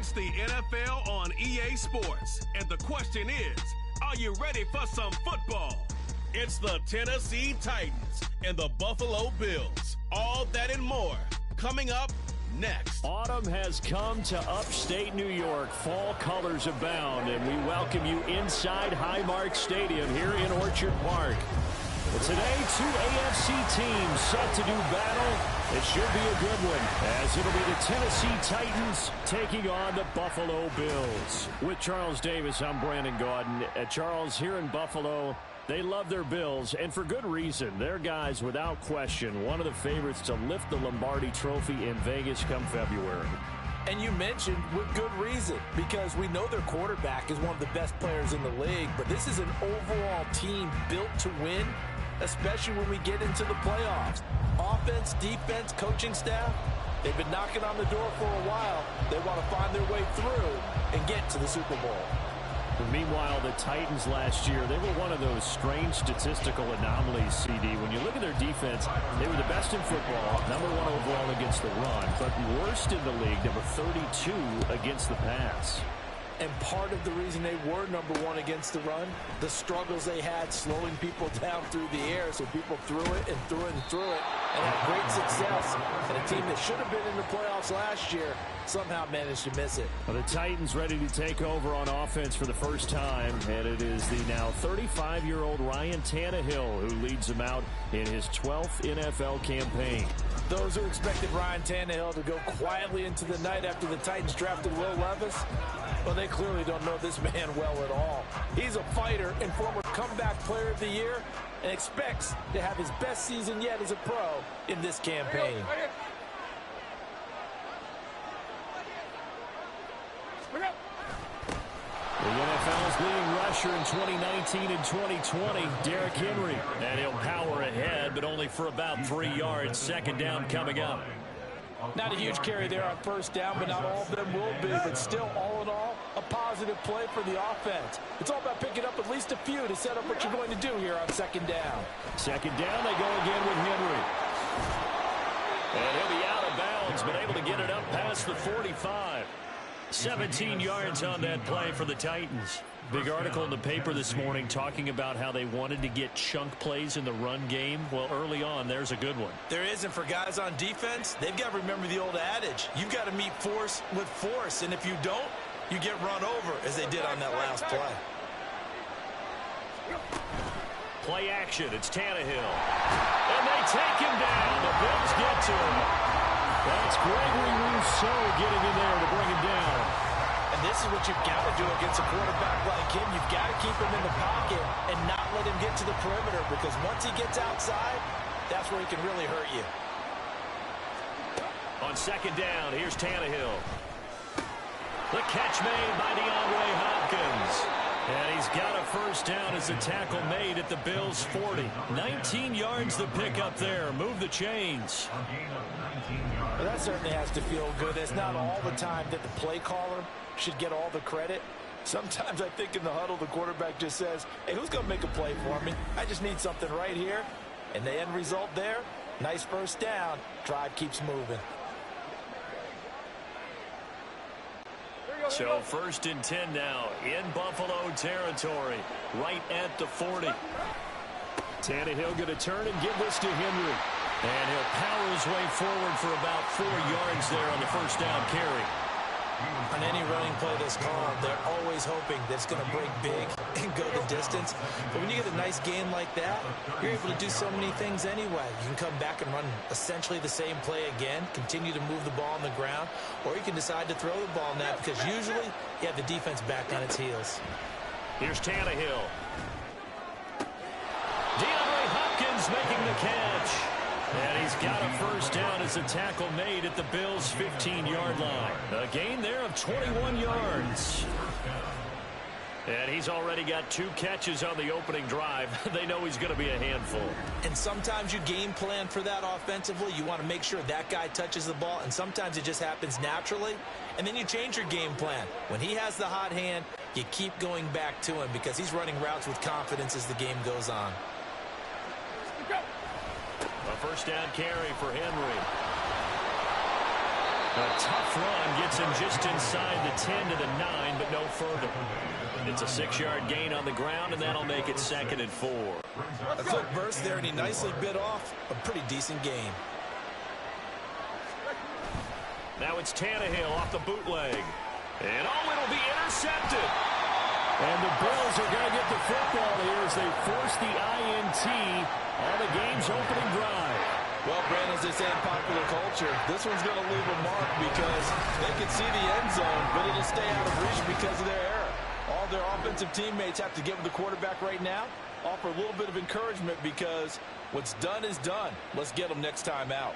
It's the NFL on EA Sports. And the question is, are you ready for some football? It's the Tennessee Titans and the Buffalo Bills. All that and more coming up next. Autumn has come to upstate New York. Fall colors abound, and we welcome you inside Highmark Stadium here in Orchard Park. Well, today, two AFC teams set to do battle. It should be a good one, as it'll be the Tennessee Titans taking on the Buffalo Bills. With Charles Davis, I'm Brandon Gaudin. Charles, here in Buffalo, they love their Bills, and for good reason. They're guys, without question, one of the favorites to lift the Lombardi Trophy in Vegas come February. And you mentioned with good reason, because we know their quarterback is one of the best players in the league, but this is an overall team built to win, especially when we get into the playoffs. Offense, defense, coaching staff, they've been knocking on the door for a while. They want to find their way through and get to the Super Bowl. Meanwhile, the Titans last year, they were one of those strange statistical anomalies, CD. When you look at their defense, they were the best in football, #1 overall against the run, but worst in the league, number 32 against the pass. And part of the reason they were #1 against the run, the struggles they had slowing people down through the air, so people threw it and threw it and threw it and had great success. And a team that should have been in the playoffs last year somehow managed to miss it. Well, the Titans ready to take over on offense for the first time, and it is the now 35-year-old Ryan Tannehill who leads them out in his 12th NFL campaign. Those who expected Ryan Tannehill to go quietly into the night after the Titans drafted Will Levis, well, they clearly don't know this man well at all. He's a fighter and former comeback player of the year and expects to have his best season yet as a pro in this campaign. The NFL's leading rusher in 2019 and 2020, Derrick Henry. And he'll power ahead, but only for about 3 yards. Second down coming up. Not a huge carry there on first down, but not all of them will be. But still, all in all, a positive play for the offense. It's all about picking up at least a few to set up what you're going to do here on second down. Second down, they go again with Henry. And he'll be out of bounds, but able to get it up past the 45. 17 yards on that play for the Titans. Big article in the paper this morning talking about how they wanted to get chunk plays in the run game. Well, early on, there's a good one. There isn't for guys on defense. They've got to remember the old adage. You've got to meet force with force, and if you don't, you get run over, as they did on that last play. Play action. It's Tannehill. And they take him down. The Bills get to him. That's Gregory Rousseau getting in there to bring him down. And this is what you've got to do against a quarterback like him. You've got to keep him in the pocket and not let him get to the perimeter, because once he gets outside, that's where he can really hurt you. On second down, here's Tannehill. The catch made by DeAndre Hopkins. And he's got a first down as a tackle made at the Bills' 40. 19 yards to pick up there. Move the chains. Well, that certainly has to feel good. It's not all the time that the play caller should get all the credit. Sometimes I think in the huddle, the quarterback just says, hey, who's going to make a play for me? I just need something right here. And the end result there, nice first down. Drive keeps moving. So first and 10 now in Buffalo territory, right at the 40. Tannehill going to turn and give this to Henry. And he'll power his way forward for about 4 yards there on the first down carry. On any running play that's called, they're always hoping that it's going to break big and go the distance. But when you get a nice gain like that, you're able to do so many things anyway. You can come back and run essentially the same play again, continue to move the ball on the ground, or you can decide to throw the ball now, because usually you have the defense back on its heels. Here's Tannehill. DeAndre Hopkins making the catch. And he's got a first down as a tackle made at the Bills' 15-yard line. A gain there of 21 yards. And he's already got 2 catches on the opening drive. They know he's going to be a handful. And sometimes you game plan for that offensively. You want to make sure that guy touches the ball, and sometimes it just happens naturally. And then you change your game plan. When he has the hot hand, you keep going back to him because he's running routes with confidence as the game goes on. A first down carry for Henry. A tough run gets him just inside the 10 to the 9, but no further. It's a 6-yard gain on the ground, and that'll make it 2nd and 4. A quick burst there, and he nicely bit off a pretty decent gain. Now it's Tannehill off the bootleg. And it'll be intercepted. And the Bills are going to get the football here as they force the INT on the game's opening drive. Well, Brandon, as they say in popular culture, this one's going to leave a mark because they can see the end zone, but it'll stay out of reach because of their error. All their offensive teammates have to give the quarterback right now, offer a little bit of encouragement because what's done is done. Let's get them next time out.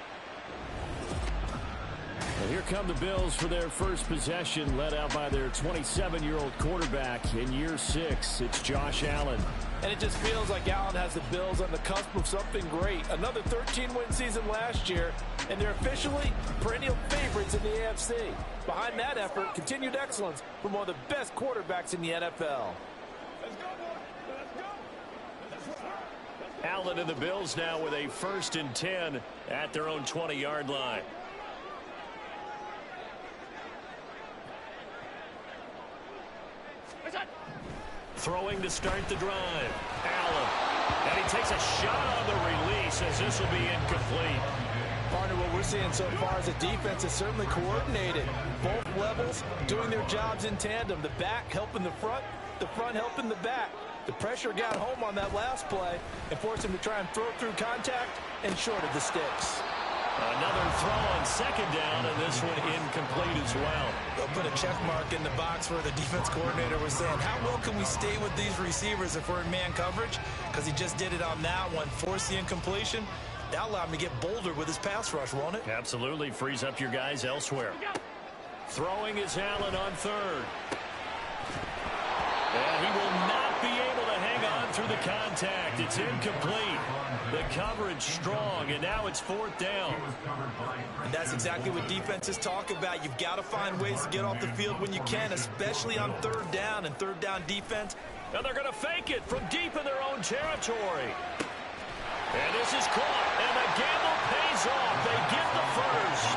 Well, here come the Bills for their first possession, led out by their 27-year-old quarterback in year 6. It's Josh Allen. And it just feels like Allen has the Bills on the cusp of something great. Another 13-win season last year, and they're officially perennial favorites in the AFC. Behind that effort, continued excellence from one of the best quarterbacks in the NFL. Allen and the Bills now with a 1st and 10 at their own 20-yard line. Throwing to start the drive. Allen. And he takes a shot on the release as this will be incomplete. Partner, what we're seeing so far as a defense is certainly coordinated. Both levels doing their jobs in tandem. The back helping the front helping the back. The pressure got home on that last play and forced him to try and throw through contact and short of the sticks. Another throw on 2nd down, and this one incomplete as well. They'll put a check mark in the box where the defense coordinator was saying, how well can we stay with these receivers if we're in man coverage? Because he just did it on that one, forced the incompletion. That allowed him to get bolder with his pass rush, won't it? Absolutely. Frees up your guys elsewhere. Throwing is Allen on 3rd. And he will not be able to hang on through the contact. It's incomplete. The coverage strong, and now it's 4th down. And that's exactly what defenses talk about. You've got to find ways to get off the field when you can, especially on 3rd down and 3rd down defense. And they're going to fake it from deep in their own territory. And this is caught, and the gamble pays off. They get the first.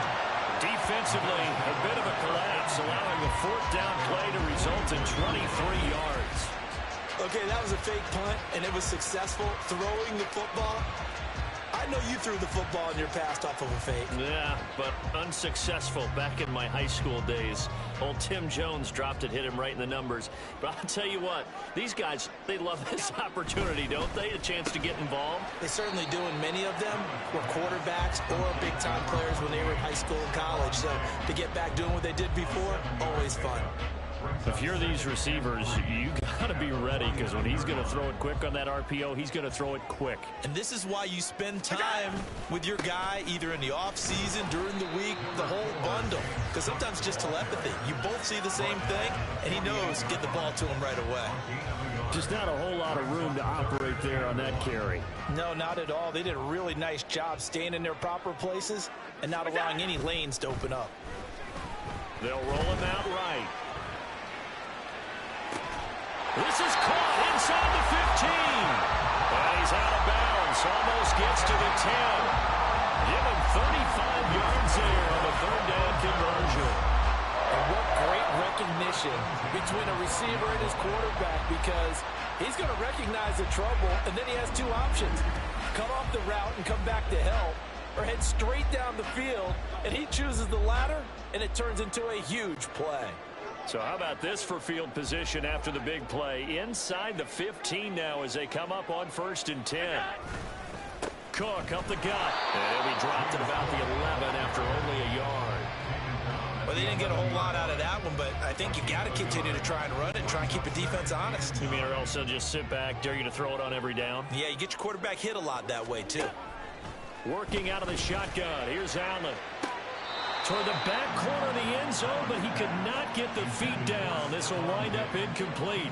Defensively, a bit of a collapse, allowing the 4th down play to result in 23 yards. Okay, that was a fake punt, and it was successful. Throwing the football, I know you threw the football in your past off of a fake. Yeah, but unsuccessful back in my high school days. Old Tim Jones dropped it, hit him right in the numbers. But I'll tell you what, these guys, they love this opportunity, don't they? A chance to get involved. They certainly do, and many of them were quarterbacks or big-time players when they were in high school and college. So to get back doing what they did before, always fun. If you're these receivers, you got to be ready, because when he's going to throw it quick on that RPO, he's going to throw it quick. And this is why you spend time with your guy, either in the offseason, during the week, the whole bundle. Because sometimes it's just telepathy. You both see the same thing, and he knows get the ball to him right away. Just not a whole lot of room to operate there on that carry. No, not at all. They did a really nice job staying in their proper places and not allowing any lanes to open up. They'll roll him out right. This is caught inside the 15. And he's out of bounds. Almost gets to the 10. Give him 35 yards there on the 3rd down conversion. And what great recognition between a receiver and his quarterback, because he's going to recognize the trouble, and then he has 2 options. Cut off the route and come back to help, or head straight down the field, and he chooses the latter, and it turns into a huge play. So how about this for field position after the big play? Inside the 15 now as they come up on 1st and 10. Cook up the gut. And he'll be dropped at about the 11 after only a yard. Well, they didn't get a whole lot out of that one, but I think you got to continue to try and run it and try and keep the defense honest. You mean, or else they'll just sit back, dare you to throw it on every down? Yeah, you get your quarterback hit a lot that way, too. Working out of the shotgun. Here's Allen. Toward the back corner of the end zone, but he could not get the feet down. This will wind up incomplete.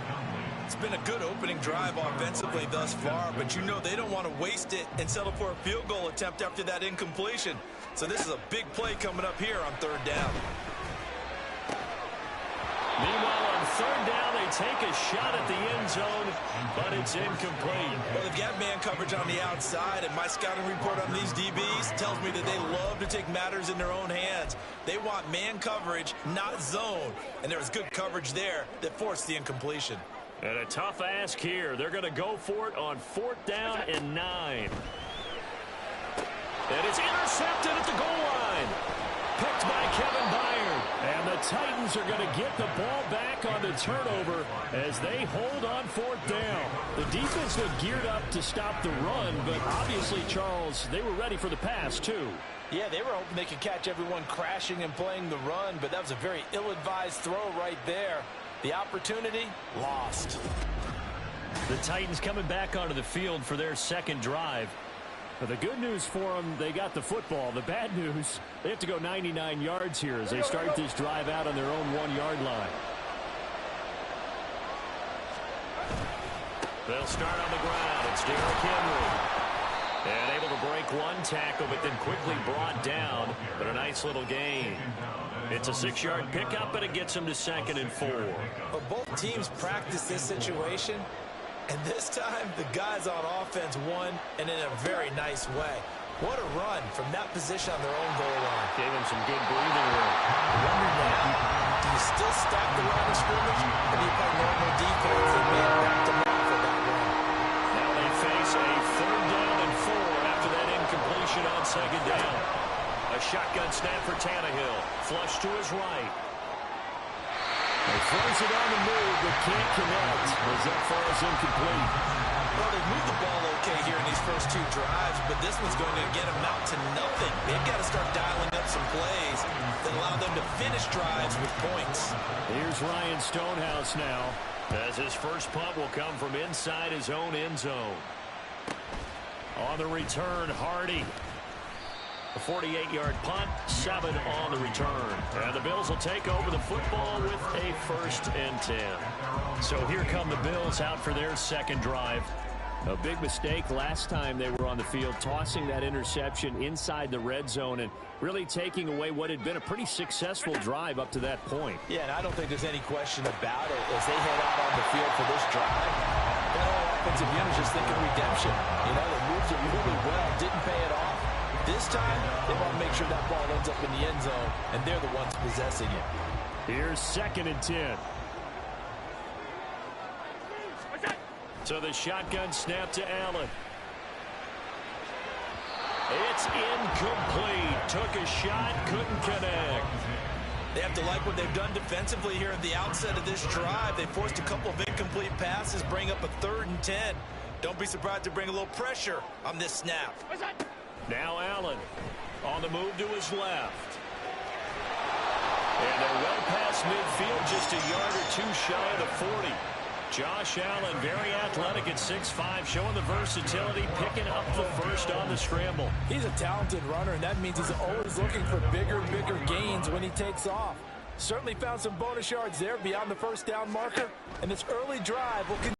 It's been a good opening drive offensively thus far, but you know they don't want to waste it and settle for a field goal attempt after that incompletion. So this is a big play coming up here on 3rd down. Meanwhile, on 3rd down, they take a shot at the end zone, but it's incomplete. Well, they've got man coverage on the outside, and my scouting report on these DBs tells me that they love to take matters in their own hands. They want man coverage, not zone, and there was good coverage there that forced the incompletion. And a tough ask here. They're going to go for it on 4th down and 9. And it's intercepted at the goal line. Picked by Kevin Byard. And the Titans are going to get the ball back on the turnover as they hold on 4th down. The defense looked geared up to stop the run, but obviously, Charles, they were ready for the pass, too. Yeah, they were hoping they could catch everyone crashing and playing the run, but that was a very ill-advised throw right there. The opportunity lost. The Titans coming back onto the field for their second drive. But the good news for them, they got the football. The bad news, they have to go 99 yards here as they start this drive out on their own 1-yard line. They'll start on the ground. It's Derrick Henry. And able to break one tackle, but then quickly brought down. But a nice little gain. It's a 6-yard pickup, but it gets them to 2nd and 4. But both teams practice this situation. And this time, the guys on offense won, and in a very nice way. What a run from that position on their own goal line. Gave him some good breathing room. Wonder now, do you still stack the line of scrimmage, or do you play normal defense and man back to back for that run? Now they face a 3rd down and 4 after that incompletion on 2nd down. A shotgun snap for Tannehill. Flush to his right. He throws it on the move, but can't connect as that falls incomplete. Well, they've moved the ball okay here in these first 2 drives, but this one's going to again amount to nothing. They've got to start dialing up some plays that allow them to finish drives with points. Here's Ryan Stonehouse now, as his first punt will come from inside his own end zone. On the return, Hardy. A 48-yard punt, 7 on the return. And the Bills will take over the football with a 1st and 10. So here come the Bills out for their second drive. A big mistake last time they were on the field, tossing that interception inside the red zone and really taking away what had been a pretty successful drive up to that point. Yeah, and I don't think there's any question about it as they head out on the field for this drive. That whole offensive unit is just thinking redemption. You know, they moved it really well, didn't pay it off. This time, they want to make sure that ball ends up in the end zone, and they're the ones possessing it. Here's 2nd and 10. So the shotgun snap to Allen. It's incomplete. Took a shot, couldn't connect. They have to like what they've done defensively here at the outset of this drive. They forced a couple of incomplete passes, bring up a 3rd and 10. Don't be surprised to bring a little pressure on this snap. Now Allen on the move to his left. And they're well past midfield, just a yard or 2 shy of the 40. Josh Allen, very athletic at 6'5", showing the versatility, picking up the first on the scramble. He's a talented runner, and that means he's always looking for bigger and bigger gains when he takes off. Certainly found some bonus yards there beyond the 1st down marker, and this early drive will continue.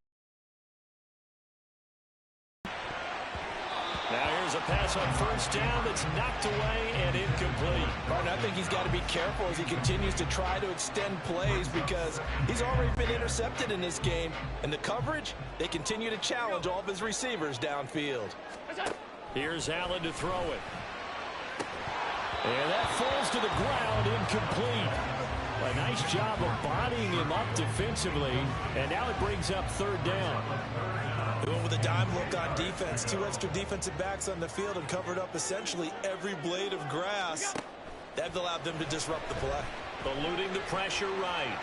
Now here's a pass on 1st down that's knocked away and incomplete. Martin, I think he's got to be careful as he continues to try to extend plays because he's already been intercepted in this game. And the coverage, they continue to challenge all of his receivers downfield. Here's Allen to throw it. And that falls to the ground, incomplete. A nice job of bodying him up defensively. And now it brings up 3rd down. Doing with a dime look on defense. 2 extra defensive backs on the field and covered up essentially every blade of grass. That allowed them to disrupt the play. Eluding the pressure right.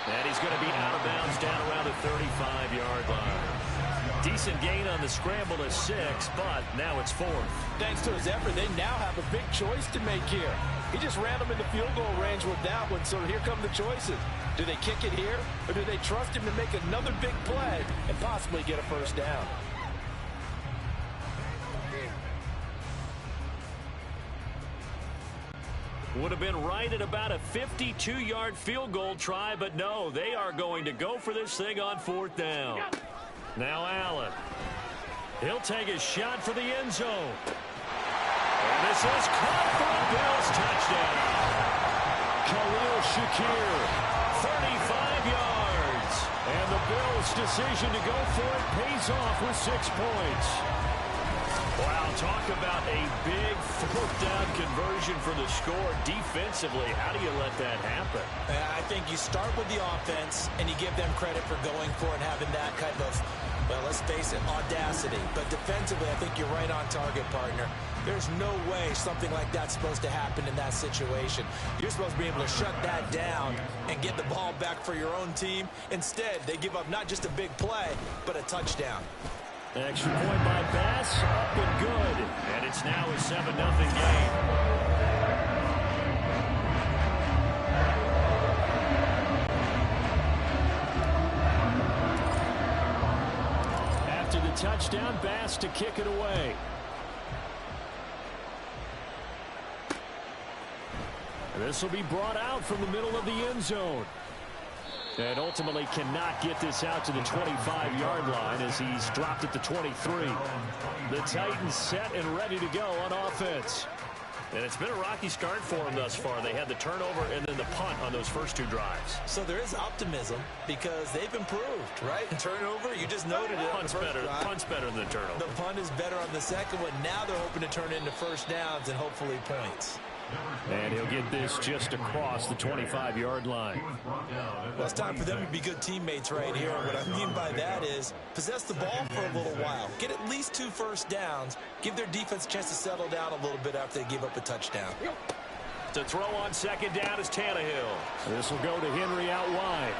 And he's going to be out of bounds down around the 35-yard line. Decent gain on the scramble to 6, but now it's 4th. Thanks to his effort, they now have a big choice to make here. He just ran them in the field goal range with that one, so here come the choices. Do they kick it here, or do they trust him to make another big play and possibly get a 1st down? Would have been right at about a 52-yard field goal try, but no, they are going to go for this thing on 4th down. Now Allen. He'll take a shot for the end zone. And this is caught for a Bills touchdown. Khalil Shakir, This decision to go for it pays off with 6 points. Wow, talk about a big fourth down conversion for the score. Defensively, how do you let that happen? I think you start with the offense, and you give them credit for going for it and having that kind of, well, let's face it, audacity. But defensively, I think you're right on target, partner. There's no way something like that's supposed to happen in that situation. You're supposed to be able to shut that down and get the ball back for your own team. Instead, they give up not just a big play, but a touchdown. Extra point by Bass, up and good. And it's now a 7-0 game. After the touchdown, Bass to kick it away. This will be brought out from the middle of the end zone. And ultimately cannot get this out to the 25-yard line as he's dropped at the 23. The Titans set and ready to go on offense. And it's been a rocky start for them thus far. They had the turnover and then the punt on those first 2 drives. So there is optimism because they've improved, right? And turnover, you just noted it. Punt's better than the turnover. The punt is better on the second one. Now they're hoping to turn it into first downs and hopefully points. And he'll get this just across the 25-yard line. Well, it's time for them to be good teammates right here. What I mean by that is possess the ball for a little while. Get at least 2 first downs. Give their defense a chance to settle down a little bit after they give up a touchdown. To throw on second down is Tannehill. This will go to Henry out wide.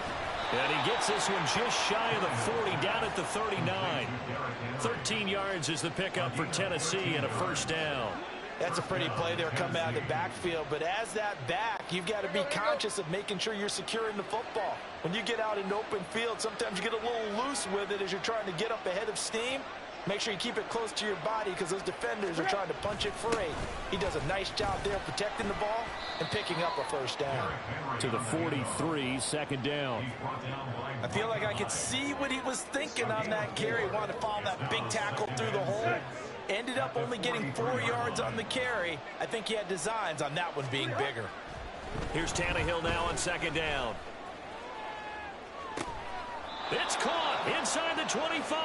And he gets this one just shy of the 40, down at the 39. 13 yards is the pickup for Tennessee and a first down. That's a pretty play there coming out of the backfield. But as that back, you've got to be conscious of making sure you're securing the football. When you get out in open field, sometimes you get a little loose with it as you're trying to get up ahead of steam. Make sure you keep it close to your body because those defenders are trying to punch it free. He does a nice job there protecting the ball and picking up a first down. To the 43, second down. I feel like I could see what he was thinking on that carry. He wanted to follow that big tackle through the hole. Ended up only getting 4 yards on the carry. I think he had designs on that one being bigger. Here's Tannehill now on second down. It's caught inside the 25.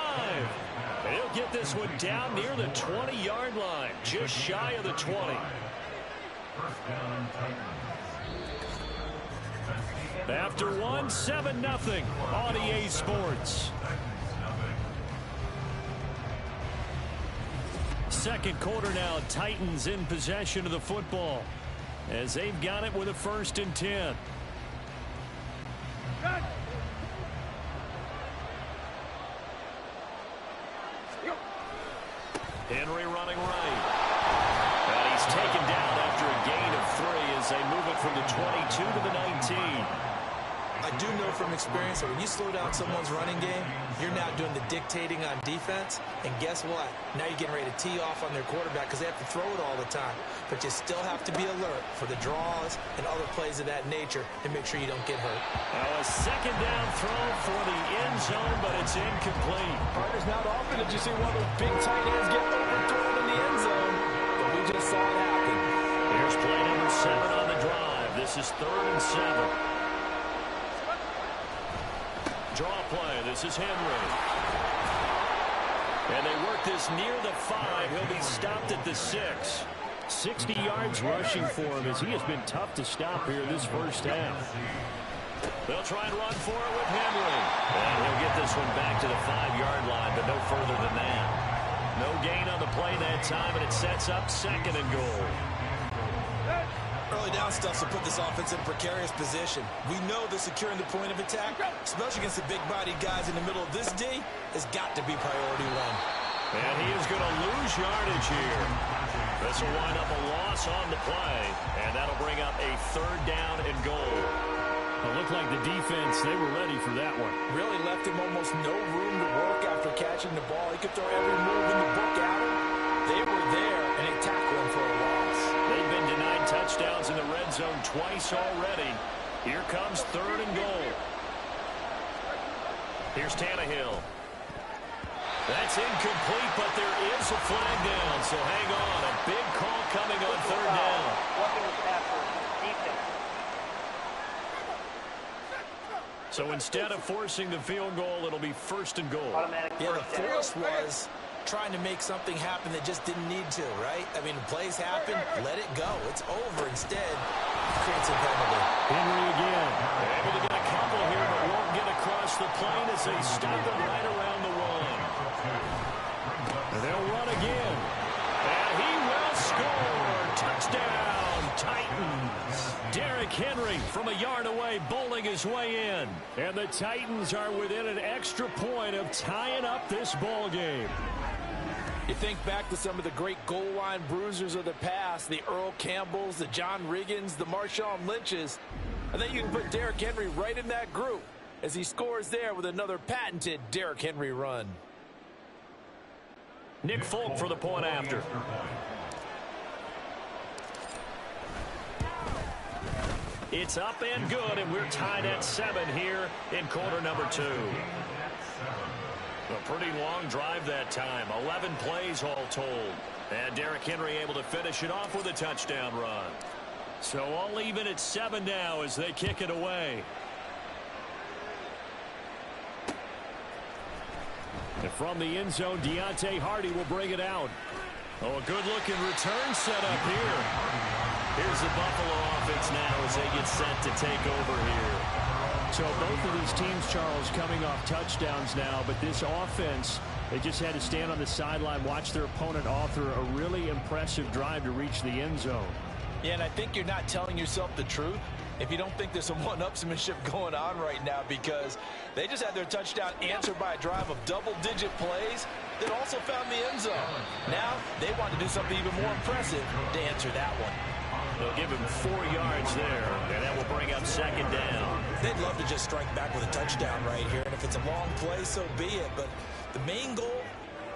And he'll get this one down near the 20-yard line, just shy of the 20. After one, 7-0 on EA Sports. Second quarter now, Titans in possession of the football as they've got it with a 1st and 10. Henry running right. And he's taken down after a gain of 3 as they move it from the 22 to the 19. I do know from experience that when you slow down someone's running game, you're now doing the dictating on defense. And guess what? Now you're getting ready to tee off on their quarterback because they have to throw it all the time. But you still have to be alert for the draws and other plays of that nature and make sure you don't get hurt. Now a second down throw for the end zone, but it's incomplete. Partners, not often did you see one of those big tight ends get overthrown in the end zone, but we just saw it happen. Here's play number 7 on the drive. This is 3rd and 7. Draw play. This is Henry. And they work this near the 5. He'll be stopped at the 6. 60 yards rushing for him as he has been tough to stop here this first half. They'll try and run for it with Henry. And he'll get this one back to the 5-yard line, but no further than that. No gain on the play that time, and it sets up 2nd and goal. Early down stuff to put this offense in a precarious position. We know that securing the point of attack, especially against the big-bodied guys in the middle of this D, has got to be priority 1. And he is going to lose yardage here. This will wind up a loss on the play, and that'll bring up a 3rd down and goal. It looked like the defense, they were ready for that one. Really left him almost no room to work after catching the ball. He could throw every move in the book at him. They were there, and they tackled him for a loss. They've been denied touchdowns in the red zone twice already. Here comes 3rd and goal. Here's Tannehill. That's incomplete, but there is a flag down, so hang on. A big call coming on 3rd down. So So instead of forcing the field goal, it'll be 1st and goal. Yeah, the force was trying to make something happen that just didn't need to, right? I mean, plays happen, let it go. It's over. Instead, creates a penalty. Henry again. Able to get a couple here, but won't get across the plane as they stop him right around the one. And they'll run again. And he will score. Touchdown, Titans. Derrick Henry from a yard away, bowling his way in. And the Titans are within an extra point of tying up this ball game. You think back to some of the great goal line bruisers of the past, the Earl Campbells, the John Riggins, the Marshawn Lynches. I think you can put Derrick Henry right in that group as he scores there with another patented Derrick Henry run. Nick Folk for the point after. It's up and good, and we're tied at 7 here in quarter number 2. A pretty long drive that time. 11 plays all told. And Derrick Henry able to finish it off with a touchdown run. So all even at 7 now as they kick it away. And from the end zone, Deontay Hardy will bring it out. Oh, a good-looking return set up here. Here's the Buffalo offense now as they get set to take over here. So both of these teams, Charles, coming off touchdowns now, but this offense, they just had to stand on the sideline, watch their opponent author a really impressive drive to reach the end zone. Yeah, and I think you're not telling yourself the truth if you don't think there's some one-upsmanship going on right now, because they just had their touchdown answered by a drive of double-digit plays that also found the end zone. Now they want to do something even more impressive to answer that one. They'll give him 4 yards there, and that will bring up 2nd down. They'd love to just strike back with a touchdown right here, and if it's a long play, so be it. But the main goal,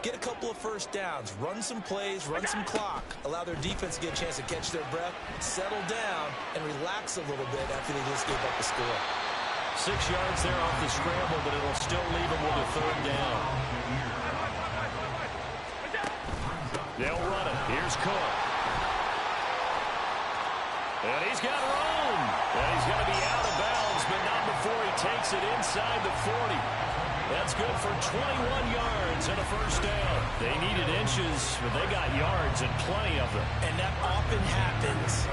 get a couple of first downs, run some plays, run some clock, allow their defense to get a chance to catch their breath, settle down, and relax a little bit after they just gave up the score. 6 yards there off the scramble, but it'll still leave them with a 3rd down. They'll run it. Here's Cook. And he's got room. And he's going to be out of bounds, but not before he takes it inside the 40. That's good for 21 yards and a 1st down. They needed inches, but they got yards and plenty of them. And that often happens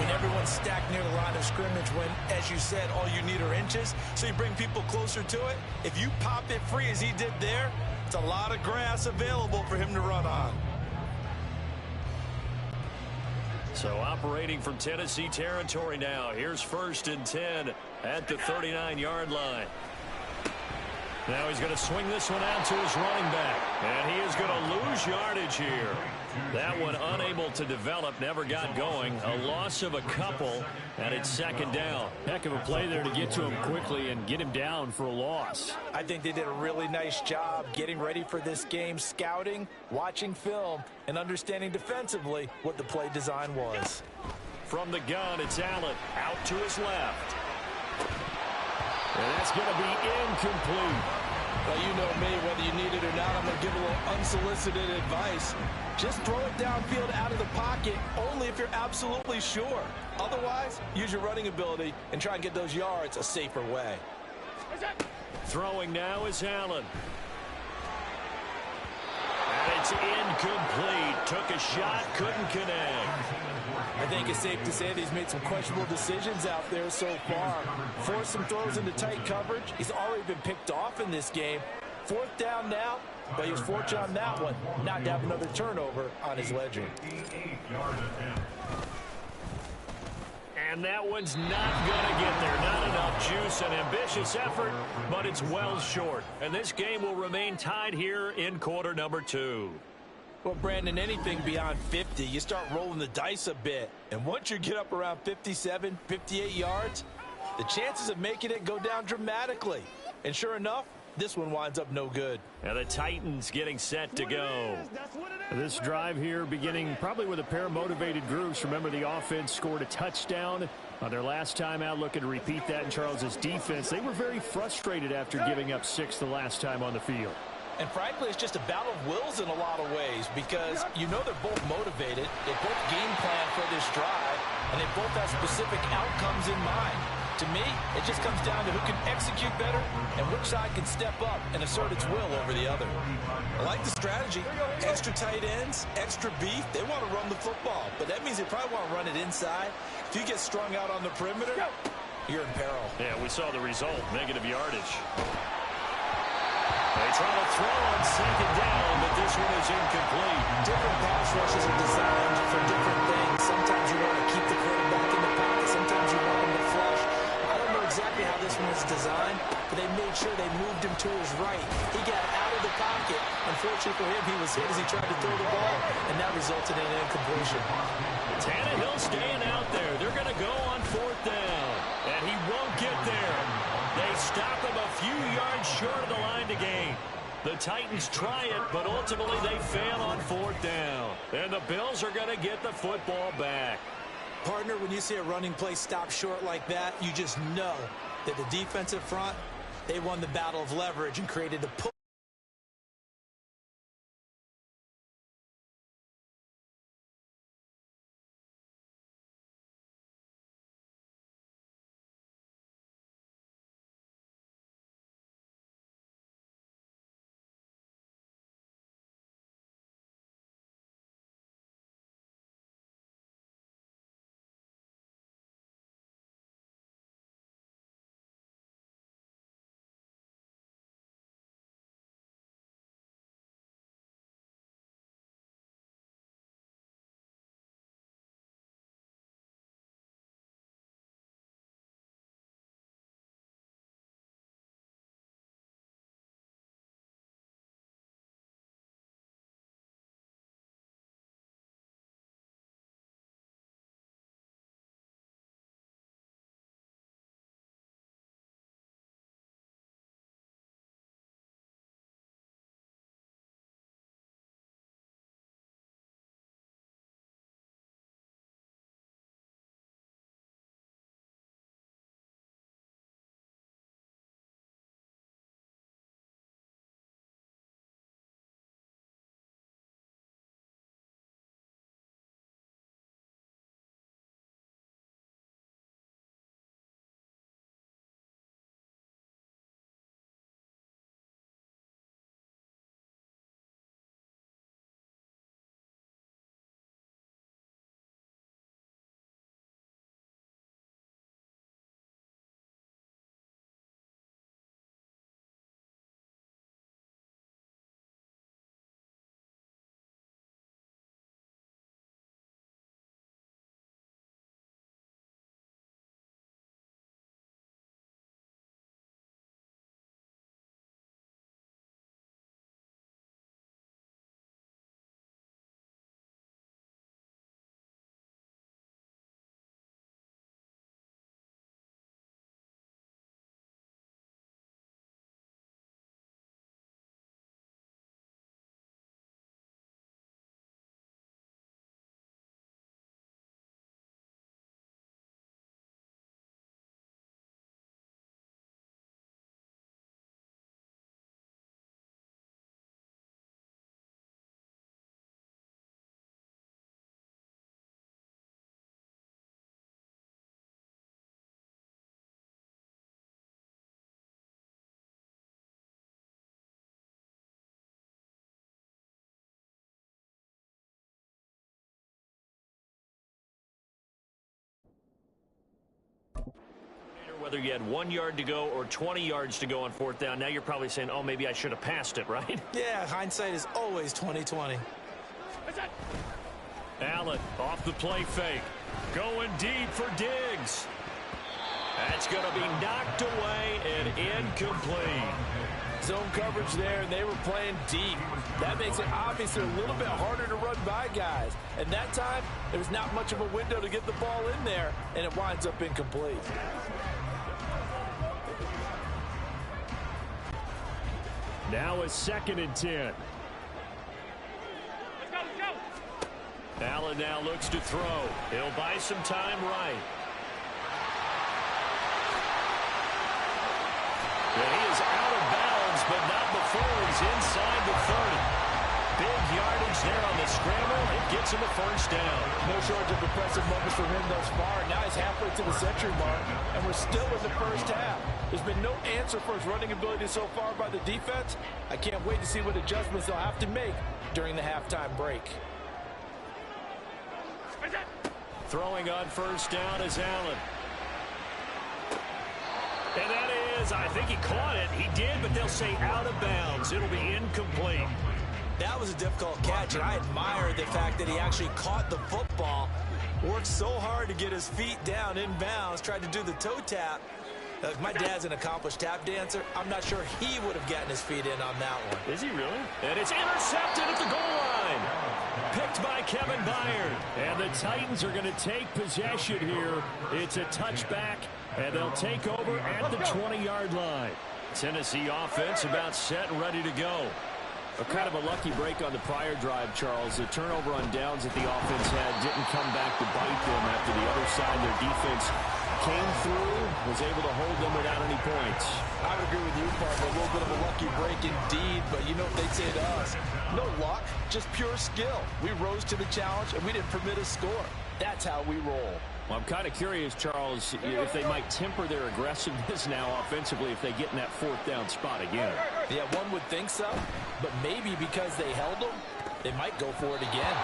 when everyone's stacked near the line of scrimmage when, as you said, all you need are inches. So you bring people closer to it. If you pop it free as he did there, it's a lot of grass available for him to run on. So operating from Tennessee territory now. Here's 1st and 10 at the 39-yard line. Now he's going to swing this one out to his running back. And he is going to lose yardage here. That one unable to develop, never got going. A loss of a couple, and it's 2nd down. Heck of a play there to get to him quickly and get him down for a loss. I think they did a really nice job getting ready for this game, scouting, watching film, and understanding defensively what the play design was. From the gun, it's Allen out to his left. And that's going to be incomplete. Well, you know me, whether you need it or not, I'm going to give a little unsolicited advice. Just throw it downfield out of the pocket only if you're absolutely sure. Otherwise, use your running ability and try and get those yards a safer way. Throwing now is Allen. And it's incomplete. Took a shot, couldn't connect. I think it's safe to say that he's made some questionable decisions out there so far. Forced some throws into tight coverage. He's already been picked off in this game. 4th down now, but he was fortunate on that one not to have another turnover on his ledger. And that one's not going to get there. Not enough juice. An ambitious effort, but it's well short. And this game will remain tied here in quarter number 2. Well, Brandon, anything beyond 50, you start rolling the dice a bit. And once you get up around 57, 58 yards, the chances of making it go down dramatically. And sure enough, this one winds up no good. And the Titans getting set to go. This drive here beginning probably with a pair of motivated groups. Remember, the offense scored a touchdown on their last time out, looking to repeat that in Charles's defense. They were very frustrated after giving up 6 the last time on the field. And frankly, it's just a battle of wills in a lot of ways because you know they're both motivated. They both game plan for this drive, and they both have specific outcomes in mind. To me, it just comes down to who can execute better and which side can step up and assert its will over the other. I like the strategy. Extra tight ends, extra beef. They want to run the football, but that means they probably want to run it inside. If you get strung out on the perimeter, you're in peril. Yeah, we saw the result, negative yardage. They try to throw on second down, but this one is incomplete. Different pass rushes are designed for different things. Sometimes you want to keep the quarterback in the pocket. Sometimes you want him to flush. I don't know exactly how this one was designed, but they made sure they moved him to his right. He got out of the pocket. Unfortunately for him, he was hit as he tried to throw the ball, and that resulted in an incompletion. Tannehill staying out there. They're going to go on fourth down, and he won't get there. They stop him a few yards short of the line to gain. The Titans try it, but ultimately they fail on fourth down. And the Bills are going to get the football back. Partner, when you see a running play stop short like that, you just know that the defensive front, they won the battle of leverage and created the pull. Whether you had 1 yard to go or 20 yards to go on fourth down, now you're probably saying, oh, maybe I should have passed it, right? Yeah, hindsight is always 20/20. Allen off the play fake. Going deep for Diggs. That's going to be knocked away and incomplete. Zone coverage there, and they were playing deep. That makes it obviously a little bit harder to run by guys. And that time, there was not much of a window to get the ball in there, and it winds up incomplete. Now a 2nd and 10. Allen now looks to throw. He'll buy some time right. And he is out of bounds, but not before he's inside the 30. Big yardage there on the scramble. It gets him a first down. No shortage of impressive moments for him thus far. Now he's halfway to the century mark, and we're still in the first half. There's been no answer for his running ability so far by the defense. I can't wait to see what adjustments they'll have to make during the halftime break. Throwing on first down is Allen. And that is, I think he caught it. He did, but they'll say out of bounds. It'll be incomplete. That was a difficult catch, and I admire the fact that he actually caught the football, worked so hard to get his feet down in bounds, tried to do the toe tap. My dad's an accomplished tap dancer. I'm not sure he would have gotten his feet in on that one. Is he really? And it's intercepted at the goal line. Picked by Kevin Byard. And the Titans are going to take possession here. It's a touchback, and they'll take over at the 20-yard line. Tennessee offense about set and ready to go. Kind of a lucky break on the prior drive, Charles. The turnover on downs that the offense had didn't come back to bite them after the other side. Their defense came through, was able to hold them without any points. I would agree with you, partner. A little bit of a lucky break indeed, but you know what they'd say to us. No luck, just pure skill. We rose to the challenge, and we didn't permit a score. That's how we roll. Well, I'm kind of curious, Charles, if they might temper their aggressiveness now offensively if they get in that fourth down spot again. Yeah, one would think so, but maybe because they held them, they might go for it again.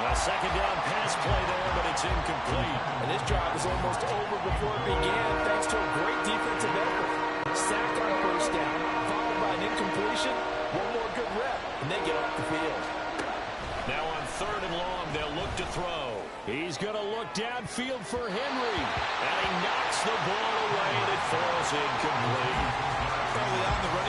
A second down pass play there, but it's incomplete. And this drive was almost over before it began thanks to a great defensive effort. Sacked on first down, followed by an incompletion, one more good rep, and they get off the field. Now on third and long, they'll look to throw. He's going to look downfield for Henry. And he knocks the ball away, and it falls incomplete. Early on, the running